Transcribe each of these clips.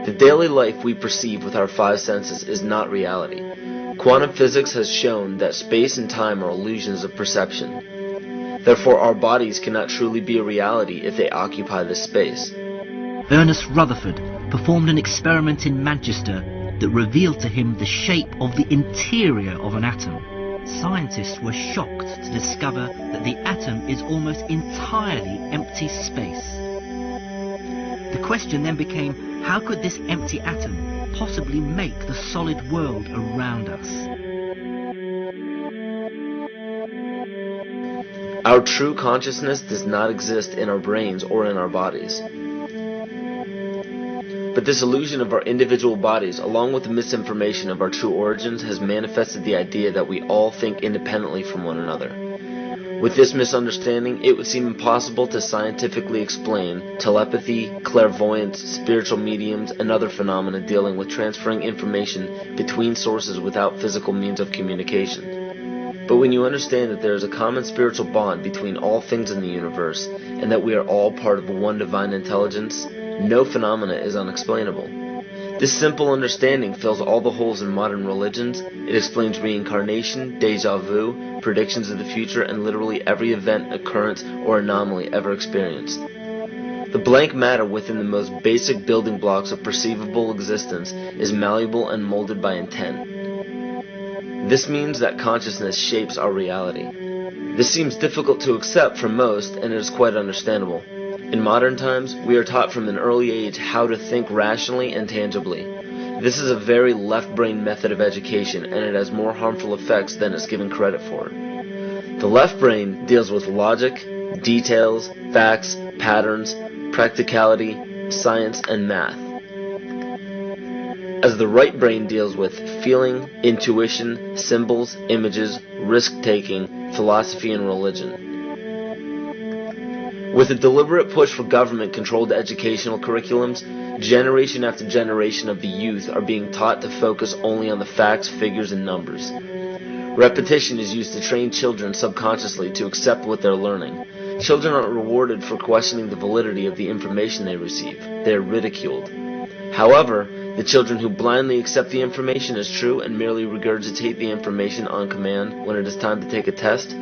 The daily life we perceive with our five senses is not reality. Quantum physics has shown that space and time are illusions of perception. Therefore, our bodies cannot truly be a reality if they occupy this space. Ernest Rutherford performed an experiment in Manchester that revealed to him the shape of the interior of an atom. Scientists were shocked to discover that the atom is almost entirely empty space. The question then became, how could this empty atom possibly make the solid world around us? Our true consciousness does not exist in our brains or in our bodies. But this illusion of our individual bodies, along with the misinformation of our true origins, has manifested the idea that we all think independently from one another. With this misunderstanding, it would seem impossible to scientifically explain telepathy, clairvoyance, spiritual mediums, and other phenomena dealing with transferring information between sources without physical means of communication. But when you understand that there is a common spiritual bond between all things in the universe, and that we are all part of one divine intelligence, no phenomena is unexplainable. This simple understanding fills all the holes in modern religions. It explains reincarnation, déjà vu, predictions of the future, and literally every event, occurrence, or anomaly ever experienced. The blank matter within the most basic building blocks of perceivable existence is malleable and molded by intent. This means that consciousness shapes our reality. This seems difficult to accept for most, and it is quite understandable. In modern times, we are taught from an early age how to think rationally and tangibly. This is a very left-brain method of education, and it has more harmful effects than it's given credit for. The left brain deals with logic, details, facts, patterns, practicality, science, and math, as the right brain deals with feeling, intuition, symbols, images, risk-taking, philosophy, and religion. With a deliberate push for government-controlled educational curriculums, generation after generation of the youth are being taught to focus only on the facts, figures, and numbers. Repetition is used to train children subconsciously to accept what they're learning. Children aren't rewarded for questioning the validity of the information they receive. They are ridiculed. However, the children who blindly accept the information as true and merely regurgitate the information on command when it is time to take a test,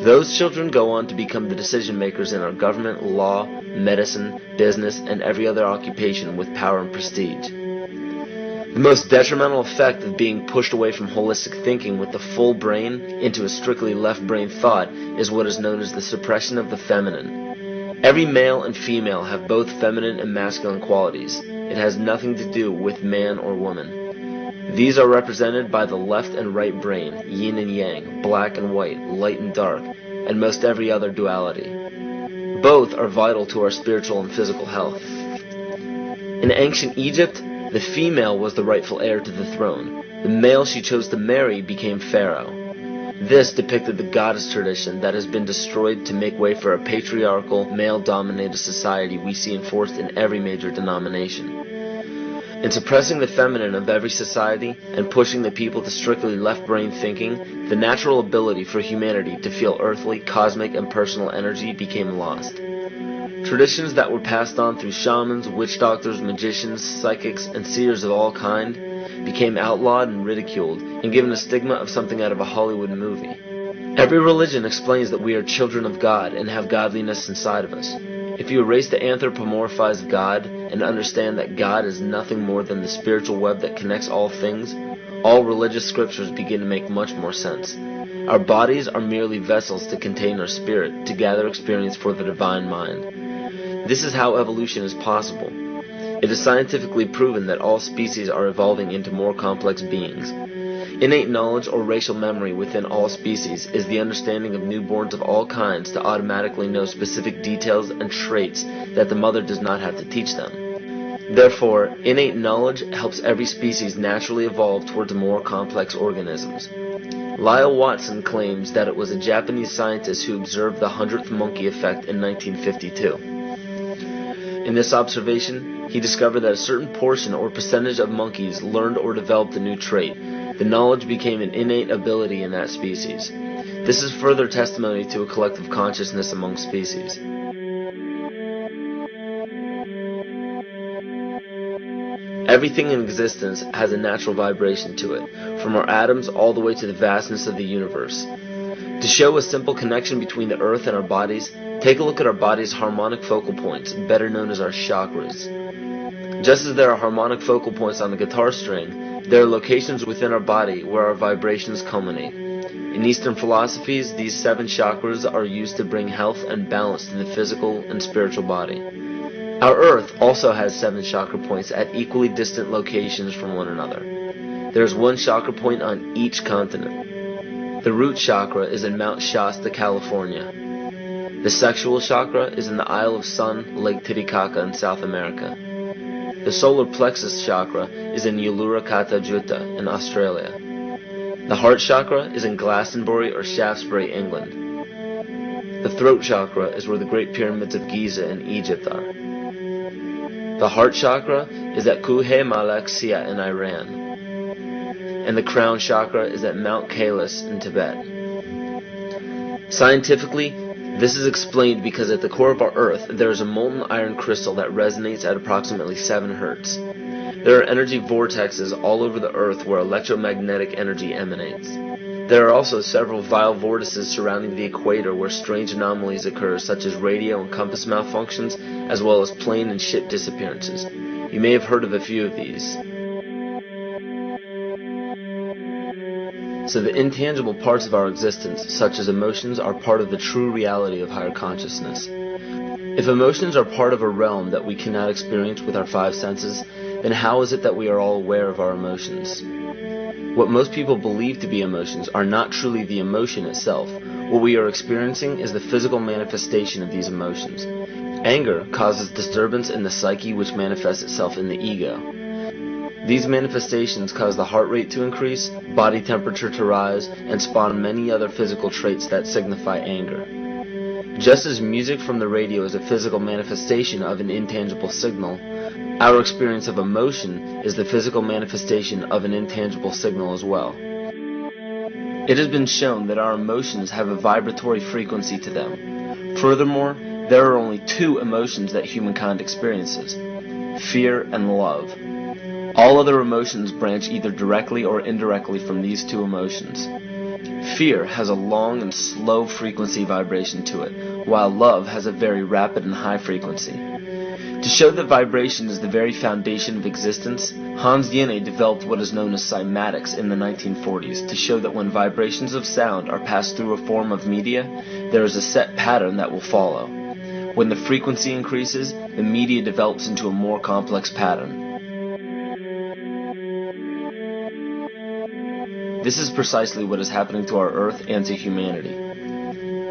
those children go on to become the decision makers in our government, law, medicine, business, and every other occupation with power and prestige. The most detrimental effect of being pushed away from holistic thinking with the full brain into a strictly left brain thought is what is known as the suppression of the feminine. Every male and female have both feminine and masculine qualities. It has nothing to do with man or woman. These are represented by the left and right brain, yin and yang, black and white, light and dark, and most every other duality. Both are vital to our spiritual and physical health. In ancient Egypt, the female was the rightful heir to the throne. The male she chose to marry became pharaoh. This depicted the goddess tradition that has been destroyed to make way for a patriarchal, male-dominated society we see enforced in every major denomination. In suppressing the feminine of every society and pushing the people to strictly left-brain thinking, the natural ability for humanity to feel earthly, cosmic, and personal energy became lost. Traditions that were passed on through shamans, witch doctors, magicians, psychics, and seers of all kind became outlawed and ridiculed and given a stigma of something out of a Hollywood movie. Every religion explains that we are children of God and have godliness inside of us. If you erase the anthropomorphized God and understand that God is nothing more than the spiritual web that connects all things, all religious scriptures begin to make much more sense. Our bodies are merely vessels to contain our spirit, to gather experience for the divine mind. This is how evolution is possible. It is scientifically proven that all species are evolving into more complex beings. Innate knowledge or racial memory within all species is the understanding of newborns of all kinds to automatically know specific details and traits that the mother does not have to teach them. Therefore, innate knowledge helps every species naturally evolve towards more complex organisms. Lyle Watson claims that it was a Japanese scientist who observed the 100th monkey effect in 1952. In this observation, he discovered that a certain portion or percentage of monkeys learned or developed a new trait. The knowledge became an innate ability in that species. This is further testimony to a collective consciousness among species. Everything in existence has a natural vibration to it, from our atoms all the way to the vastness of the universe. To show a simple connection between the earth and our bodies, take a look at our body's harmonic focal points, better known as our chakras. Just as there are harmonic focal points on the guitar string, there are locations within our body where our vibrations culminate. In Eastern philosophies, these 7 chakras are used to bring health and balance to the physical and spiritual body. Our Earth also has 7 chakra points at equally distant locations from one another. There is 1 chakra point on each continent. The root chakra is in Mount Shasta, California. The sexual chakra is in the Isle of Sun, Lake Titicaca in South America. The solar plexus chakra is in Uluru Kata Juta in Australia. The heart chakra is in Glastonbury or Shaftesbury, England. The throat chakra is where the Great Pyramids of Giza in Egypt are. The heart chakra is at Kuhe Malak Sia in Iran. And the crown chakra is at Mount Kailas in Tibet. Scientifically, this is explained because at the core of our Earth, there is a molten iron crystal that resonates at approximately 7 Hertz. There are energy vortexes all over the Earth where electromagnetic energy emanates. There are also several vile vortices surrounding the equator where strange anomalies occur, such as radio and compass malfunctions, as well as plane and ship disappearances. You may have heard of a few of these. So the intangible parts of our existence, such as emotions, are part of the true reality of higher consciousness. If emotions are part of a realm that we cannot experience with our 5 senses, then how is it that we are all aware of our emotions? What most people believe to be emotions are not truly the emotion itself. What we are experiencing is the physical manifestation of these emotions. Anger causes disturbance in the psyche, which manifests itself in the ego. These manifestations cause the heart rate to increase, body temperature to rise, and spawn many other physical traits that signify anger. Just as music from the radio is a physical manifestation of an intangible signal, our experience of emotion is the physical manifestation of an intangible signal as well. It has been shown that our emotions have a vibratory frequency to them. Furthermore, there are only 2 emotions that humankind experiences: fear and love. All other emotions branch either directly or indirectly from these 2 emotions. Fear has a long and slow frequency vibration to it, while love has a very rapid and high frequency. To show that vibration is the very foundation of existence, Hans Jene developed what is known as cymatics in the 1940s to show that when vibrations of sound are passed through a form of media, there is a set pattern that will follow. When the frequency increases, the media develops into a more complex pattern. This is precisely what is happening to our Earth and to humanity.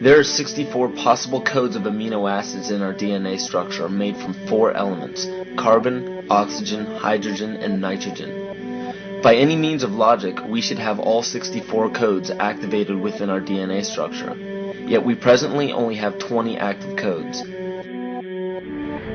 There are 64 possible codes of amino acids in our DNA structure made from 4 elements: carbon, oxygen, hydrogen, and nitrogen. By any means of logic, we should have all 64 codes activated within our DNA structure. Yet we presently only have 20 active codes.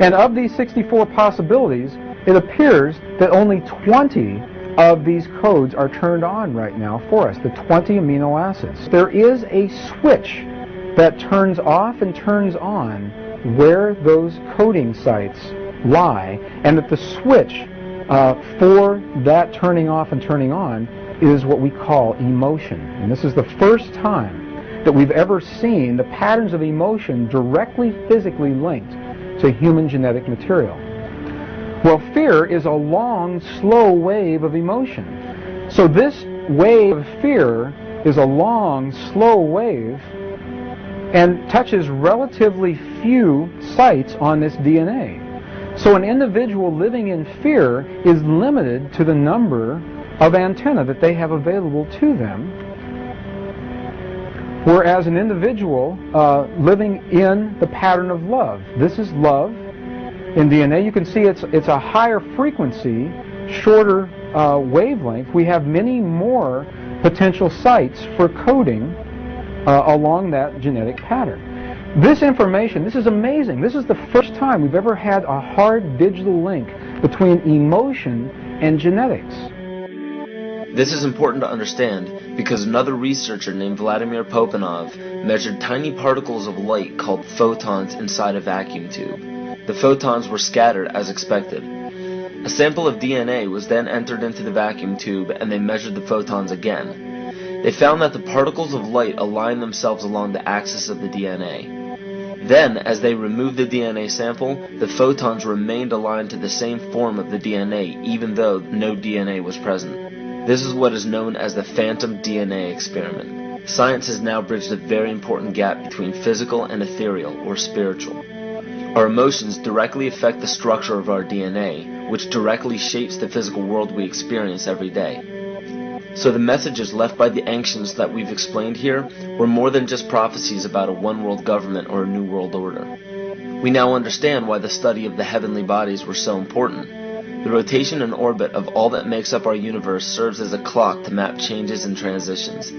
And of these 64 possibilities, it appears that only 20 of these codes are turned on right now for us, the 20 amino acids. There is a switch that turns off and turns on where those coding sites lie, and that the switch for that turning off and turning on is what we call emotion. And this is the first time that we've ever seen the patterns of emotion directly physically linked to human genetic material. Well, fear is a long, slow wave of emotion. So this wave of fear is a long, slow wave and touches relatively few sites on this DNA. So an individual living in fear is limited to the number of antennae that they have available to them, whereas an individual living in the pattern of love, this is love. In DNA, you can see it's a higher frequency, shorter wavelength. We have many more potential sites for coding along that genetic pattern. This information, this is amazing. This is the first time we've ever had a hard digital link between emotion and genetics. This is important to understand because another researcher named Vladimir Popanov measured tiny particles of light called photons inside a vacuum tube. The photons were scattered as expected. A sample of DNA was then entered into the vacuum tube and they measured the photons again. They found that the particles of light aligned themselves along the axis of the DNA. Then, as they removed the DNA sample, the photons remained aligned to the same form of the DNA even though no DNA was present. This is what is known as the phantom DNA experiment. Science has now bridged a very important gap between physical and ethereal, or spiritual. Our emotions directly affect the structure of our DNA, which directly shapes the physical world we experience every day. So the messages left by the ancients that we've explained here were more than just prophecies about a one-world government or a new world order. We now understand why the study of the heavenly bodies were so important. The rotation and orbit of all that makes up our universe serves as a clock to map changes and transitions.